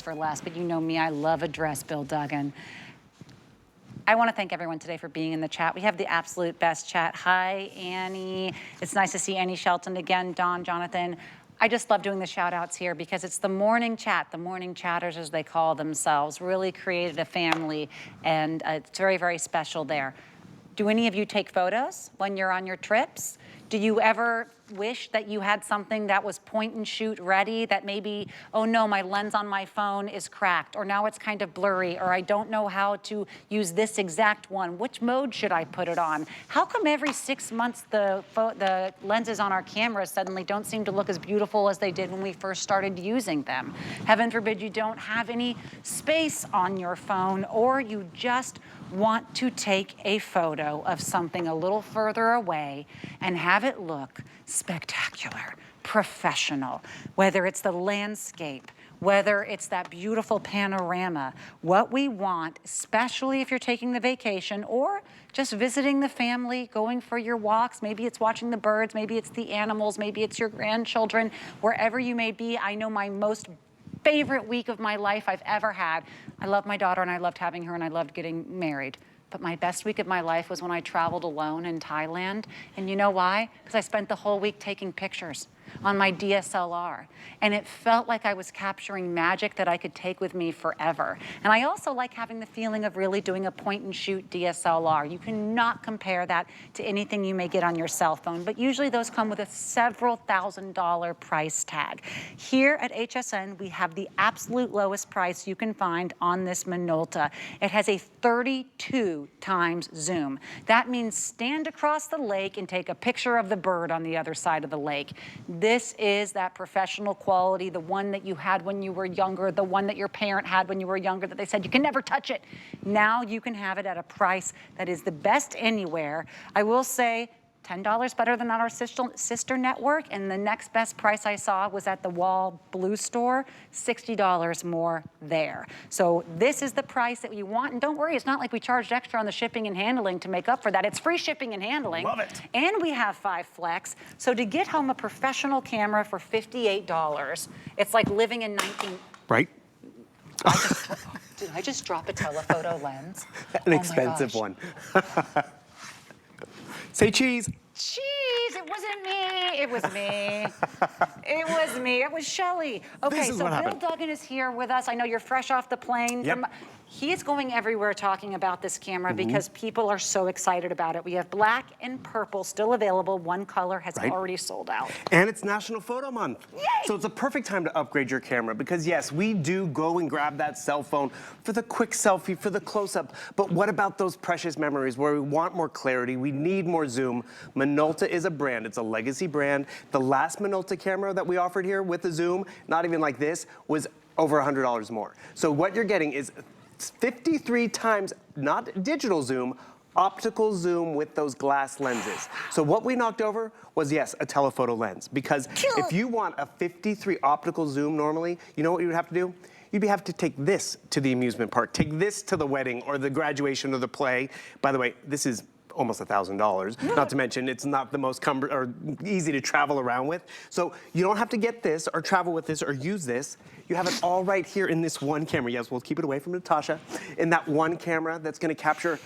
for less, but you know me, I love a dress, Bill Duggan. I want to thank everyone today for being in the chat. We have the absolute best chat. Hi, Annie. It's nice to see Annie Shelton again, Don, Jonathan. I just love doing the shout outs here because it's the morning chat, the morning chatters as they call themselves, really created a family, and it's very, very special there. Do any of you take photos when you're on your trips? Do you ever wish that you had something that was point and shoot ready, that maybe, oh no, my lens on my phone is cracked, or now it's kind of blurry, or I don't know how to use this exact one. Which mode should I put it on? How come every 6 months the lenses on our cameras suddenly don't seem to look as beautiful as they did when we first started using them? Heaven forbid you don't have any space on your phone, or you just want to take a photo of something a little further away and have it look spectacular, professional, whether it's the landscape, whether it's that beautiful panorama. What we want, especially if you're taking the vacation or just visiting the family, going for your walks, maybe it's watching the birds, maybe it's the animals, maybe it's your grandchildren, wherever you may be. I know my most favorite week of my life I've ever had. I love my daughter and I loved having her and I loved getting married. But my best week of my life was when I traveled alone in Thailand. And you know why? Because I spent the whole week taking pictures on my DSLR. And it felt like I was capturing magic that I could take with me forever. And I also like having the feeling of really doing a point and shoot DSLR. You cannot compare that to anything you may get on your cell phone, but usually those come with a several $1,000 price tag. Here at HSN, we have the absolute lowest price you can find on this Minolta. It has a 32 times zoom. That means stand across the lake and take a picture of the bird on the other side of the lake. This is that professional quality, the one that you had when you were younger, the one that your parent had when you were younger that they said you can never touch it. Now you can have it at a price that is the best anywhere. I will say $10 better than on our sister network, and the next best price I saw was at the Wall Blue store, $60 more there. So this is the price that you want, and don't worry, it's not like we charged extra on the shipping and handling to make up for that. It's free shipping and handling. Love it. And we have 5 Flex. So to get home a professional camera for $58, it's like living in 19... Right? Did I just drop a telephoto lens? An expensive one. Say cheese. Cheese, it wasn't me, it was me. It was me, it was Shelly. Okay, so Bill Duggan is here with us. I know you're fresh off the plane. Yep. He is going everywhere talking about this camera because people are so excited about it. We have black and purple still available. One color has already sold out. And it's National Photo Month. Yay! So it's a perfect time to upgrade your camera because yes, we do go and grab that cell phone for the quick selfie, for the close-up. But what about those precious memories where we want more clarity, we need more zoom? Minolta is a brand, it's a legacy brand. The last Minolta camera that we offered here with the zoom, not even like this, was over $100 more. So what you're getting is 53 times, not digital zoom, optical zoom with those glass lenses. So what we knocked over was, yes, a telephoto lens. Because if you want a 53 optical zoom normally, you know what you would have to do? You'd have to take this to the amusement park, take this to the wedding or the graduation or the play. By the way, this is almost $1,000. Not to mention, it's not the most easy to travel around with. So you don't have to get this or travel with this or use this. You have it all right here in this one camera. Yes, we'll keep it away from Natasha. In that one camera that's gonna capture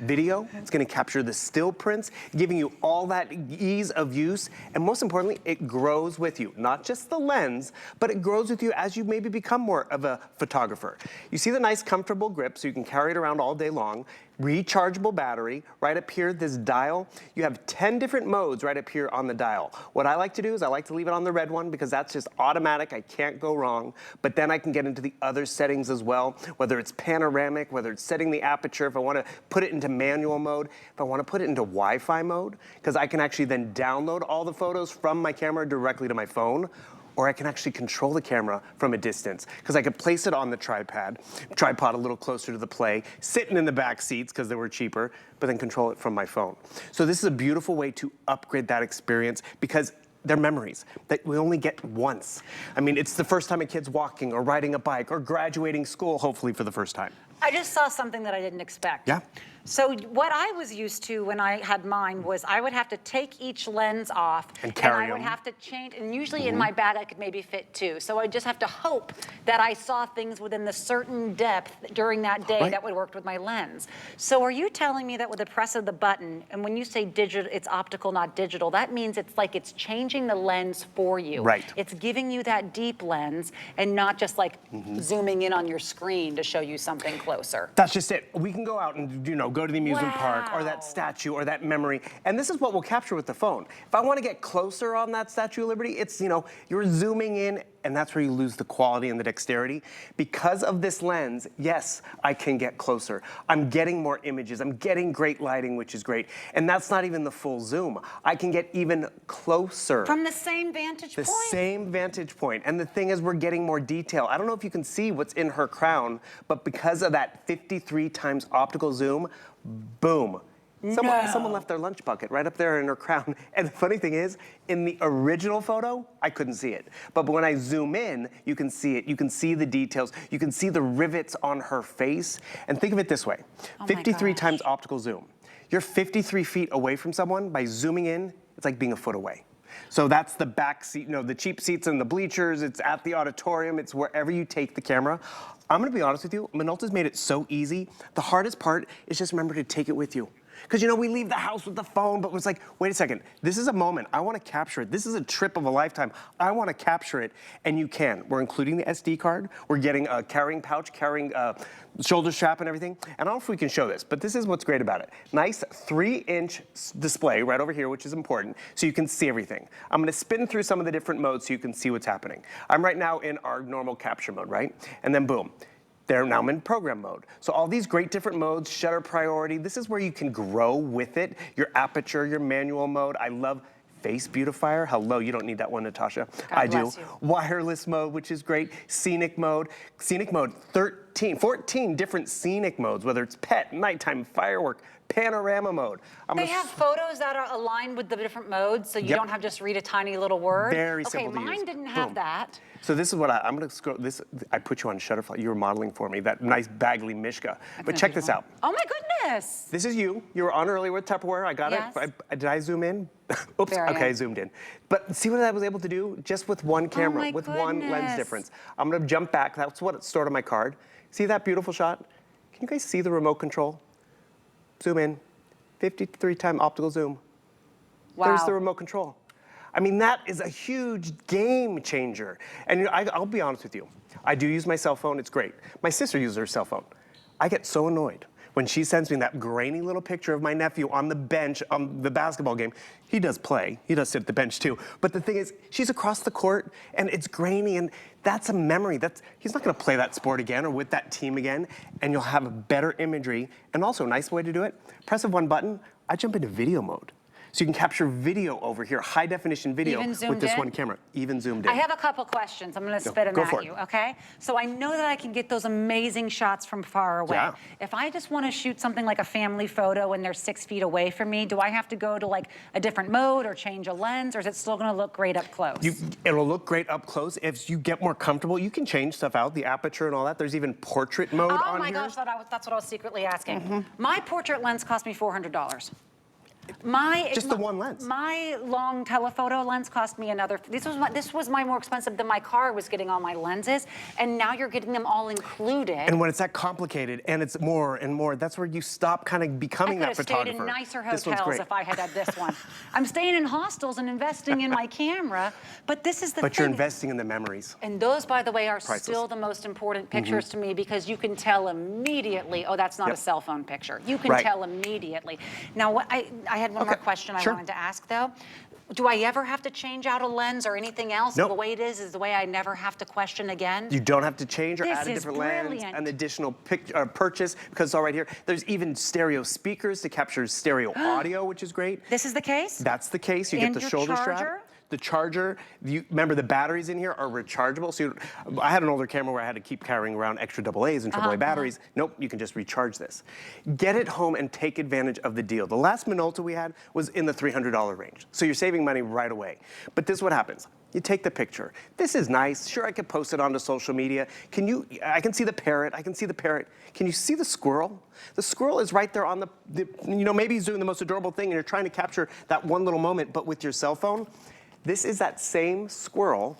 video, it's gonna capture the still prints, giving you all that ease of use, and most importantly, it grows with you. Not just the lens, but it grows with you as you maybe become more of a photographer. You see the nice comfortable grip, so you can carry it around all day long. Rechargeable battery, right up here, this dial. You have 10 different modes right up here on the dial. What I like to do is I like to leave it on the red one because that's just automatic, I can't go wrong. But then I can get into the other settings as well, whether it's panoramic, whether it's setting the aperture, if I wanna put it into manual mode, if I wanna put it into Wi-Fi mode, because I can actually then download all the photos from my camera directly to my phone, or I can actually control the camera from a distance because I could place it on the tripod a little closer to the play, sitting in the back seats because they were cheaper, but then control it from my phone. So this is a beautiful way to upgrade that experience because they're memories that we only get once. I mean, it's the first time a kid's walking or riding a bike or graduating school, hopefully for the first time. I just saw something that I didn't expect. Yeah. So what I was used to when I had mine was I would have to take each lens off and carry I would them. have to change, and usually in my bag I could maybe fit 2. So I just have to hope that I saw things within the certain depth during that day that would work with my lens. So are you telling me that with the press of the button, and when you say digital, it's optical, not digital, that means it's like it's changing the lens for you. Right. It's giving you that deep lens and not just like zooming in on your screen to show you something closer. That's just it. We can go out and, go to the amusement park or that statue or that memory. And this is what we'll capture with the phone. If I want to get closer on that Statue of Liberty, it's, you're zooming in, and that's where you lose the quality and the dexterity. Because of this lens, yes, I can get closer. I'm getting more images. I'm getting great lighting, which is great. And that's not even the full zoom. I can get even closer. From the same vantage point? The same vantage point. And the thing is, we're getting more detail. I don't know if you can see what's in her crown, but because of that 53 times optical zoom, boom. Someone left their lunch bucket right up there in her crown. And the funny thing is, in the original photo, I couldn't see it. But when I zoom in, you can see it. You can see the details. You can see the rivets on her face. And think of it this way. 53 times optical zoom. You're 53 feet away from someone. By zooming in, it's like being a foot away. So that's the back seat, the cheap seats in the bleachers. It's at the auditorium. It's wherever you take the camera. I'm going to be honest with you. Minolta's made it so easy. The hardest part is just remember to take it with you. Because, we leave the house with the phone, but it's like, wait a second, this is a moment. I want to capture it. This is a trip of a lifetime. I want to capture it, and you can. We're including the SD card. We're getting a carrying pouch, carrying shoulder strap and everything. And I don't know if we can show this, but this is what's great about it. Nice 3-inch display right over here, which is important, so you can see everything. I'm going to spin through some of the different modes so you can see what's happening. I'm right now in our normal capture mode, right? And then boom. Now I'm in program mode. So all these great different modes, shutter priority, this is where you can grow with it. Your aperture, your manual mode. I love face beautifier. Hello, you don't need that one, Natasha. God I do. bless you. Wireless mode, which is great. Scenic mode, 14 different scenic modes, whether it's pet, nighttime, firework, panorama mode. They have photos that are aligned with the different modes, so you don't have to just read a tiny little word. Very simple to use. Okay, mine didn't have that. So this is what I'm going to scroll. I put you on Shutterfly. You were modeling for me that nice Bagley Mishka. But check this out. Oh my goodness! This is you. You were on earlier with Tupperware. I got it. Did I zoom in? Oops. Okay, I zoomed in. But see what I was able to do just with one camera, with one lens difference. I'm going to jump back. That's what it's stored on my card. See that beautiful shot? Can you guys see the remote control? Zoom in. 53 time optical zoom. Wow. There's the remote control. I mean, that is a huge game changer. And I'll be honest with you. I do use my cell phone. It's great. My sister uses her cell phone. I get so annoyed when she sends me that grainy little picture of my nephew on the bench on the basketball game. He does play. He does sit at the bench too. But the thing is, she's across the court and it's grainy, and that's a memory. He's not going to play that sport again or with that team again, and you'll have a better imagery. And also, a nice way to do it, press of one button, I jump into video mode. So you can capture video over here, high definition video with this one camera, even zoomed in. I have a couple questions. I'm going to spit them at you, okay? So I know that I can get those amazing shots from far away. Yeah. If I just want to shoot something like a family photo and they're 6 feet away from me, do I have to go to like a different mode or change a lens, or is it still going to look great up close? It'll look great up close. If you get more comfortable, you can change stuff out, the aperture and all that. There's even portrait mode on here. Oh my gosh, that's what I was secretly asking. My portrait lens cost me $400. Just the one lens. My long telephoto lens cost me another. This was my more expensive than my car was getting all my lenses, and now you're getting them all included. And when it's that complicated and it's more and more, that's where you stop kind of becoming that photographer. I could have stayed in nicer hotels if I had this one. I'm staying in hostels and investing in my camera, but this is the thing. But you're investing in the memories. And those, by the way, are priceless. Still the most important pictures to me, because you can tell immediately, oh, that's not a cell phone picture. You can tell immediately. Now, what I had one more question I wanted to ask, though. Do I ever have to change out a lens or anything else? Nope. The way it is the way I never have to question again? You don't have to change or This add a is different brilliant. lens, an additional purchase, because it's all right here. There's even stereo speakers to capture stereo audio, which is great. This is the case? That's the case. You And get the your shoulder charger? strap. The charger, remember the batteries in here are rechargeable. So I had an older camera where I had to keep carrying around extra AA's and AAA batteries. Nope, you can just recharge this. Get it home and take advantage of the deal. The last Minolta we had was in the $300 range. So you're saving money right away. But this is what happens. You take the picture. This is nice. Sure, I could post it onto social media. I can see the parrot. I can see the parrot. Can you see the squirrel? The squirrel is right there on maybe he's doing the most adorable thing and you're trying to capture that one little moment, but with your cell phone. This is that same squirrel.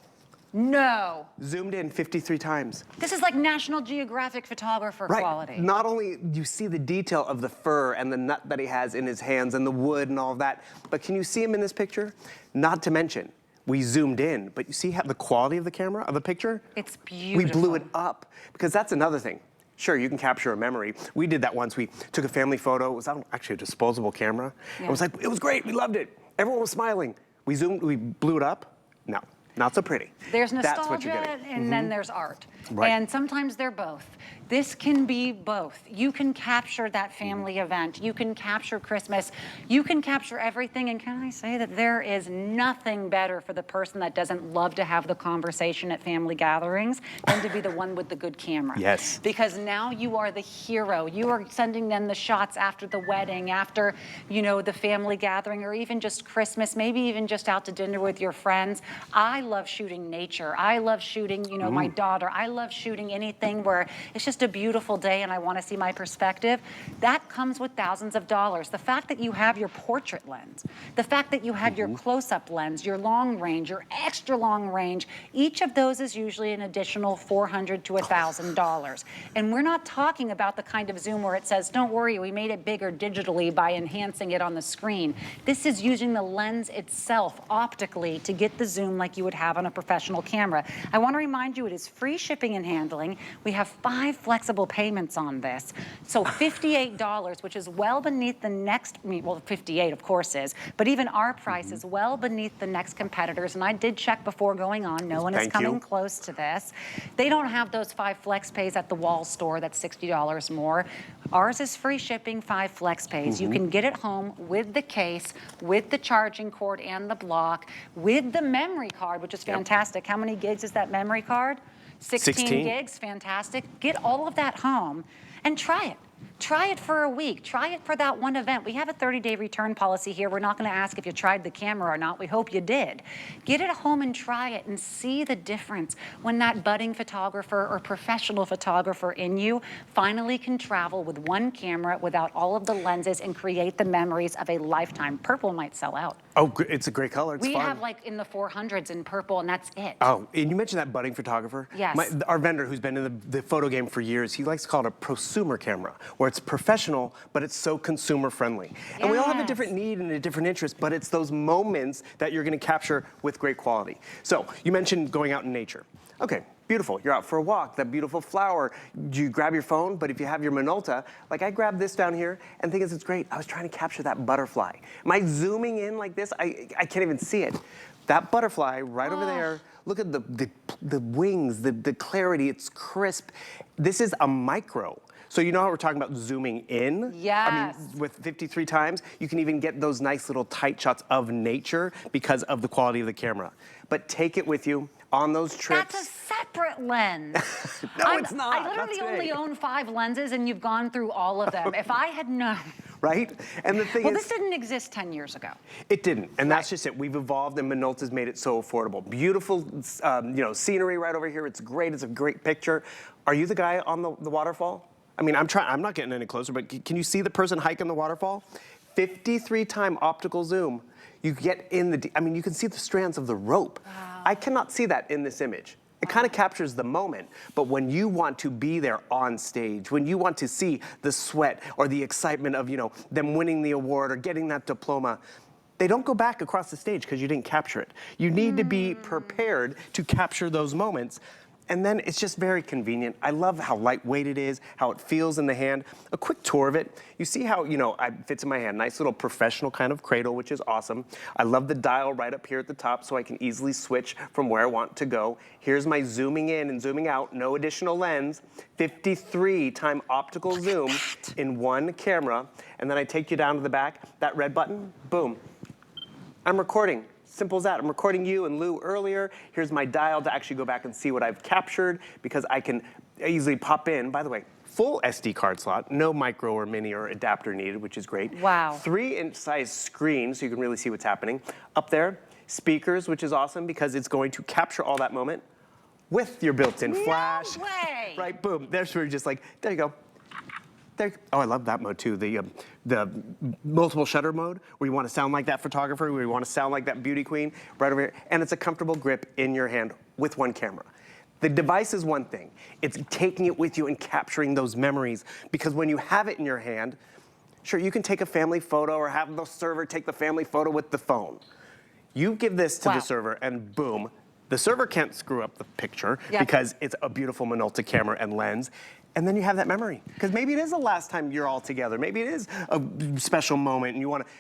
No. Zoomed in 53 times. This is like National Geographic photographer quality. Not only do you see the detail of the fur and the nut that he has in his hands and the wood and all of that, but can you see him in this picture? Not to mention, we zoomed in, but you see how the quality of the camera, of the picture? It's beautiful. We blew it up, because that's another thing. Sure, you can capture a memory. We did that once. We took a family photo. It was actually a disposable camera. Yeah. It was like, it was great, we loved it. Everyone was smiling. We zoomed, we blew it up. No, not so pretty. There's nostalgia, that's what you're getting. And then there's art. Right. And sometimes they're both. This can be both. You can capture that family event. You can capture Christmas. You can capture everything. And can I say that there is nothing better for the person that doesn't love to have the conversation at family gatherings than to be the one with the good camera. Yes. Because now you are the hero. You are sending them the shots after the wedding, after, the family gathering, or even just Christmas, maybe even just out to dinner with your friends. I love shooting nature. I love shooting, my daughter. I love shooting anything where it's just a beautiful day and I want to see my perspective. That comes with thousands of dollars. The fact that you have your portrait lens, the fact that you had your close-up lens, your long range, your extra long range, each of those is usually an additional $400 to $1,000. And we're not talking about the kind of zoom where it says, don't worry, we made it bigger digitally by enhancing it on the screen. This is using the lens itself optically to get the zoom like you would have on a professional camera. I want to remind you, it is free shipping and handling. We have 5 flexible payments on this. So $58, which is well beneath the next, well, 58 of course is, but even our price is well beneath the next competitors. And I did check before going on. No one is coming close to this. They don't have those 5 flex pays at the wall store. That's $60 more. Ours is free shipping, 5 flex pays. You can get it home with the case, with the charging cord and the block, with the memory card, which is fantastic. How many gigs is that memory card? 16 gigs, fantastic. Get all of that home and try it. Try it for a week. Try it for that one event. We have a 30-day return policy here. We're not going to ask if you tried the camera or not. We hope you did. Get it home and try it and see the difference when that budding photographer or professional photographer in you finally can travel with one camera without all of the lenses and create the memories of a lifetime. Purple might sell out. Oh, it's a great color. It's we fun. have like in the 400s in purple, and that's it. Oh, and you mentioned that budding photographer. Yes. Our vendor, who's been in the photo game for years, he likes to call it a prosumer camera, where it's professional, but it's so consumer friendly. And we all have a different need and a different interest, but it's those moments that you're going to capture with great quality. So you mentioned going out in nature. Okay, beautiful. You're out for a walk, that beautiful flower. You grab your phone, but if you have your Minolta, like I grabbed this down here and think it's great. I was trying to capture that butterfly. Am I zooming in like this? I can't even see it. That butterfly right over there, look at the wings, the clarity, it's crisp. This is a micro. So you know how we're talking about zooming in? Yes. I mean, with 53 times, you can even get those nice little tight shots of nature because of the quality of the camera. But take it with you on those trips. That's a separate lens. No, it's not. I literally only own 5 lenses, and you've gone through all of them. If I had known. Right? And the thing is, this didn't exist 10 years ago. It didn't, and that's just it. We've evolved, and Minolta's made it so affordable. Beautiful, scenery right over here. It's great. It's a great picture. Are you the guy on the waterfall? I mean, I'm not getting any closer, but can you see the person hiking the waterfall? 53-time optical zoom. You get in you can see the strands of the rope. Wow. I cannot see that in this image. It kind of captures the moment, but when you want to be there on stage, when you want to see the sweat or the excitement of, them winning the award or getting that diploma, they don't go back across the stage because you didn't capture it. You need to be prepared to capture those moments. And then it's just very convenient. I love how lightweight it is, how it feels in the hand. A quick tour of it. You see how, it fits in my hand. Nice little professional kind of cradle, which is awesome. I love the dial right up here at the top so I can easily switch from where I want to go. Here's my zooming in and zooming out, no additional lens. 53-time optical zoom in one camera. And then I take you down to the back, that red button, boom. I'm recording. Simple as that. I'm recording you and Lou earlier. Here's my dial to actually go back and see what I've captured because I can easily pop in. By the way, full SD card slot, no micro or mini or adapter needed, which is great. Wow. 3-inch size screen so you can really see what's happening. Up there, speakers, which is awesome because it's going to capture all that moment with your built-in flash. No way. Right, boom. There's where you're just like, there you go. There. Oh, I love that mode too. The multiple shutter mode, where you want to sound like that photographer, where you want to sound like that beauty queen, right over here. And it's a comfortable grip in your hand with one camera. The device is one thing. It's taking it with you and capturing those memories, because when you have it in your hand, sure, you can take a family photo or have the server take the family photo with the phone. You give this to the server and boom, the server can't screw up the picture because it's a beautiful Minolta camera and lens. And then you have that memory. Because maybe it is the last time you're all together. Maybe it is a special moment and you want to.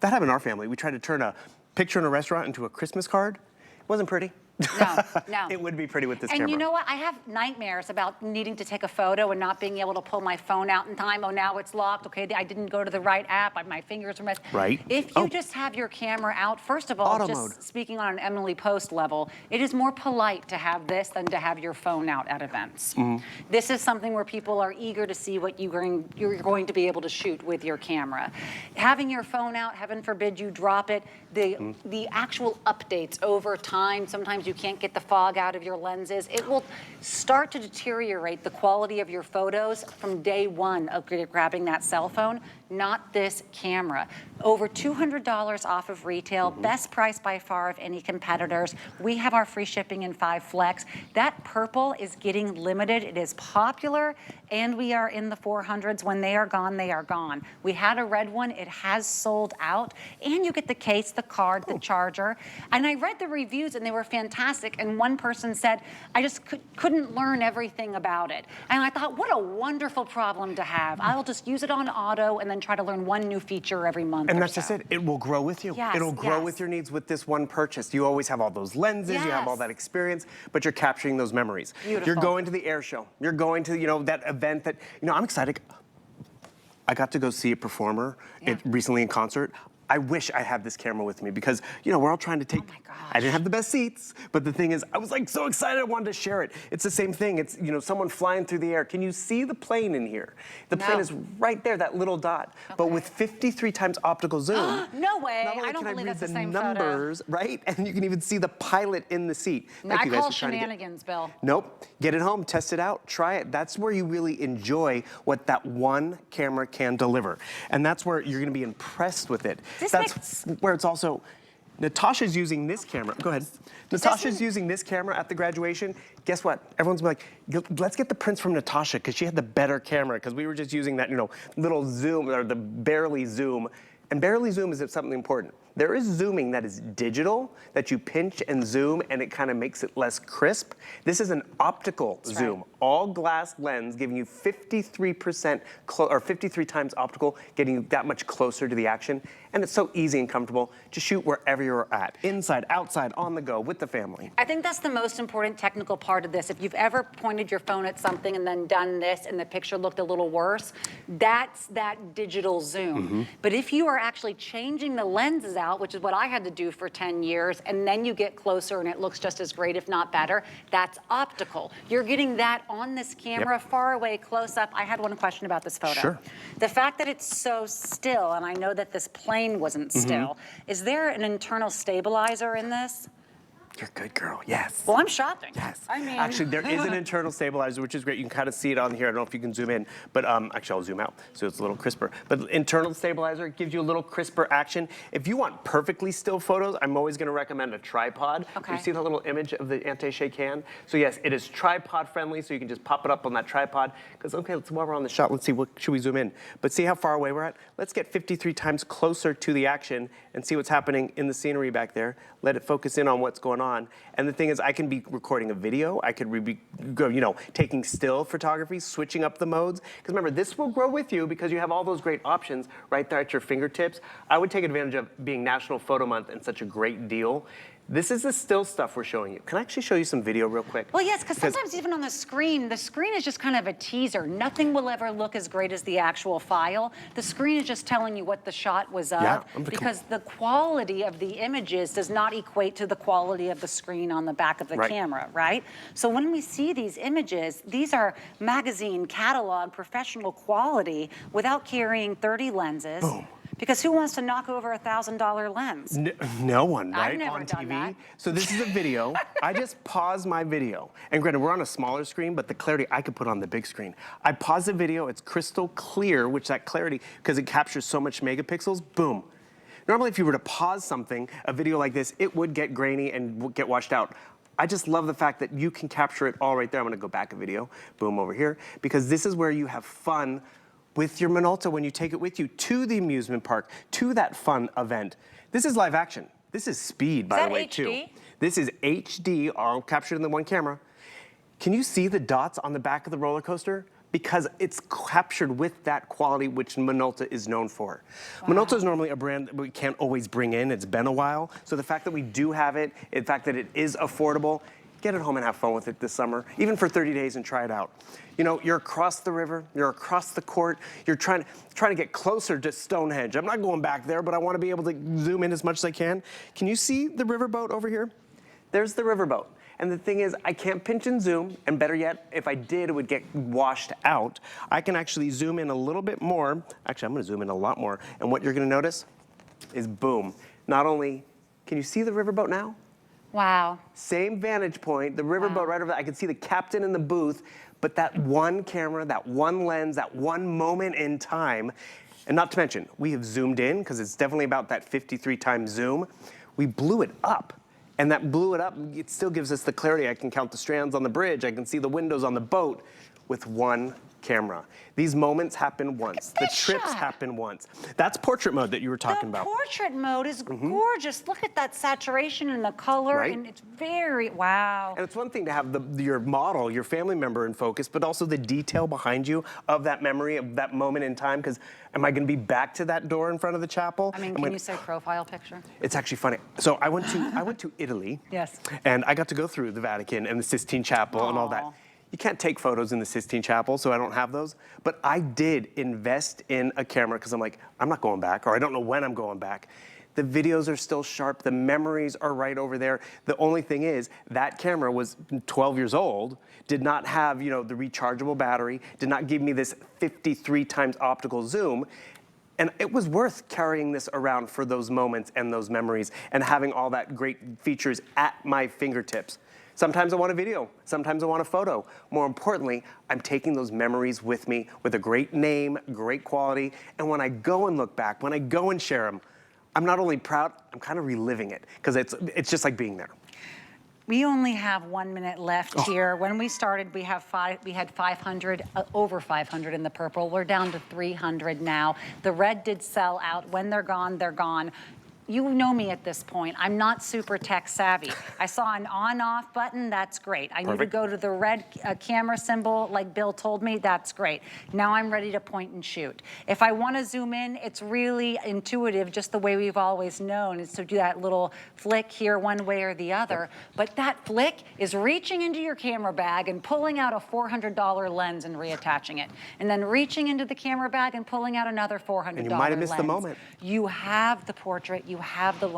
That happened in our family. We tried to turn a picture in a restaurant into a Christmas card. It wasn't pretty. No, no. It would be pretty with this camera. And you know what? I have nightmares about needing to take a photo and not being able to pull my phone out in time. Oh, now it's locked. Okay, I didn't go to the right app. My fingers are messed. Right. If you just have your camera out, first of all, speaking on an Emily Post level, it is more polite to have this than to have your phone out at events. This is something where people are eager to see what you're going to be able to shoot with your camera. Having your phone out, heaven forbid you drop it, the actual updates over time, sometimes you can't get the fog out of your lenses. It will start to deteriorate the quality of your photos from day one of grabbing that cell phone, not this camera. Over $200 off of retail, best price by far of any competitors. We have our free shipping in 5 Flex. That purple is getting limited. It is popular, and we are in the 400s. When they are gone, they are gone. We had a red one. It has sold out, and you get the case, the card, the charger. And I read the reviews, and they were fantastic, and one person said, I just couldn't learn everything about it. And I thought, what a wonderful problem to have. I'll just use it on auto and then try to learn one new feature every month. And that's just it. It will grow with you. Yes, It'll grow with your needs with this one purchase. You always have all those lenses, you have all that experience, but you're capturing those memories. Beautiful. You're going to the air show. You're going to, that event that, I'm excited. I got to go see a performer recently in concert. I wish I had this camera with me because, we're all trying to take, I didn't have the best seats, but the thing is, I was like so excited I wanted to share it. It's the same thing. It's, someone flying through the air. Can you see the plane in here? The plane is right there, that little dot, but with 53 times optical zoom. No way, not only I don't can believe read that's the the same numbers, right? And you can even see the pilot in the seat. I call shenanigans, Bill. Nope, get it home, test it out, try it. That's where you really enjoy what that one camera can deliver. And that's where you're gonna be impressed with it. That's where it's also, Natasha's using this camera. Go ahead. Natasha's using this camera at the graduation. Guess what? Everyone's like, let's get the prints from Natasha because she had the better camera because we were just using that, little zoom or the barely zoom. And barely zoom is something important. There is zooming that is digital, that you pinch and zoom and it kind of makes it less crisp. This is an optical zoom, all glass lens giving you 53% or 53 times optical, getting you that much closer to the action. And it's so easy and comfortable to shoot wherever you're at, inside, outside, on the go, with the family. I think that's the most important technical part of this. If you've ever pointed your phone at something and then done this and the picture looked a little worse, that's that digital zoom. But if you are actually changing the lenses out, which is what I had to do for 10 years, and then you get closer and it looks just as great, if not better, that's optical. You're getting that on this camera, far away, close up. I had one question about this photo. Sure. The fact that it's so still, and I know that this plane wasn't still, is there an internal stabilizer in this? You're a good girl, yes. Well, I'm shopping. Yes. I mean. Actually, there is an internal stabilizer, which is great. You can kind of see it on here. I don't know if you can zoom in, but actually, I'll zoom out so it's a little crisper. But internal stabilizer gives you a little crisper action. If you want perfectly still photos, I'm always going to recommend a tripod. You see the little image of the anti-shake hand? So yes, it is tripod friendly, so you can just pop it up on that tripod. Because while we're on the shot, let's see, what should we zoom in? But see how far away we're at? Let's get 53 times closer to the action and see what's happening in the scenery back there. Let it focus in on what's going on. And the thing is, I can be recording a video. I could be, taking still photography, switching up the modes. Because remember, this will grow with you because you have all those great options right there at your fingertips. I would take advantage of being National Photo Month and such a great deal. This is the still stuff we're showing you. Can I actually show you some video real quick? Well, yes, because sometimes even on the screen is just kind of a teaser. Nothing will ever look as great as the actual file. The screen is just telling you what the shot was of, because the quality of the images does not equate to the quality of the screen on the back of the camera, right? So when we see these images, these are magazine, catalog, professional quality without carrying 30 lenses. Boom. Because who wants to knock over a $1,000 lens? No one, right? I've never on done TV. that. So this is a video. I just paused my video. And granted, we're on a smaller screen, but the clarity I could put on the big screen. I pause the video, it's crystal clear, which that clarity, because it captures so much megapixels, boom. Normally, if you were to pause something, a video like this, it would get grainy and get washed out. I just love the fact that you can capture it all right there. I'm gonna go back a video, boom, over here, because this is where you have fun with your Minolta when you take it with you to the amusement park, to that fun event. This is live action. This is speed, by the way, too. This is HD, all captured in the one camera. Can you see the dots on the back of the roller coaster? Because it's captured with that quality which Minolta is known for. Wow. Minolta is normally a brand that we can't always bring in. It's been a while. So the fact that we do have it, the fact that it is affordable, get it home and have fun with it this summer, even for 30 days and try it out. You know, you're across the river, you're across the court, you're trying to get closer to Stonehenge. I'm not going back there, but I want to be able to zoom in as much as I can. Can you see the riverboat over here? There's the riverboat. And the thing is, I can't pinch and zoom, and better yet, if I did, it would get washed out. I can actually zoom in a little bit more. Actually, I'm gonna zoom in a lot more. And what you're gonna notice is boom. Not only, can you see the riverboat now? Wow. Same vantage point, the riverboat right over there. I can see the captain in the booth, but that one camera, that one lens, that one moment in time, and not to mention, we have zoomed in, because it's definitely about that 53 times zoom. We blew it up. And that blew it up, it still gives us the clarity. I can count the strands on the bridge, I can see the windows on the boat with one camera. These moments happen once. The trips happen once. That's portrait mode that you were talking about. The portrait mode is gorgeous. Look at that saturation and the color, and it's very, wow. And it's one thing to have your model, your family member in focus, but also the detail behind you of that memory, of that moment in time, because am I gonna be back to that door in front of the chapel? I mean, can you say profile picture? It's actually funny. So I went to Italy. Yes. And I got to go through the Vatican and the Sistine Chapel and all that. You can't take photos in the Sistine Chapel, so I don't have those. But I did invest in a camera because I'm like, I'm not going back, or I don't know when I'm going back. The videos are still sharp. The memories are right over there. The only thing is, that camera was 12 years old, did not have, you know, the rechargeable battery, did not give me this 53 times optical zoom. And it was worth carrying this around for those moments and those memories and having all that great features at my fingertips. Sometimes I want a video, sometimes I want a photo. More importantly, I'm taking those memories with me with a great name, great quality, and when I go and look back, when I go and share them, I'm not only proud, I'm kind of reliving it, because it's just like being there. We only have 1 minute left here. When we started, we had 500, over 500 in the purple. We're down to 300 now. The red did sell out. When they're gone, they're gone. You know me at this point. I'm not super tech savvy. I saw an on-off button, that's great. I need to go to the red camera symbol like Bill told me, that's great. Now I'm ready to point and shoot. If I want to zoom in, it's really intuitive, just the way we've always known, is to do that little flick here one way or the other. But that flick is reaching into your camera bag and pulling out a $400 lens and reattaching it. And then reaching into the camera bag and pulling out another $400 lens. And you might have missed the moment. You have the portrait, you have the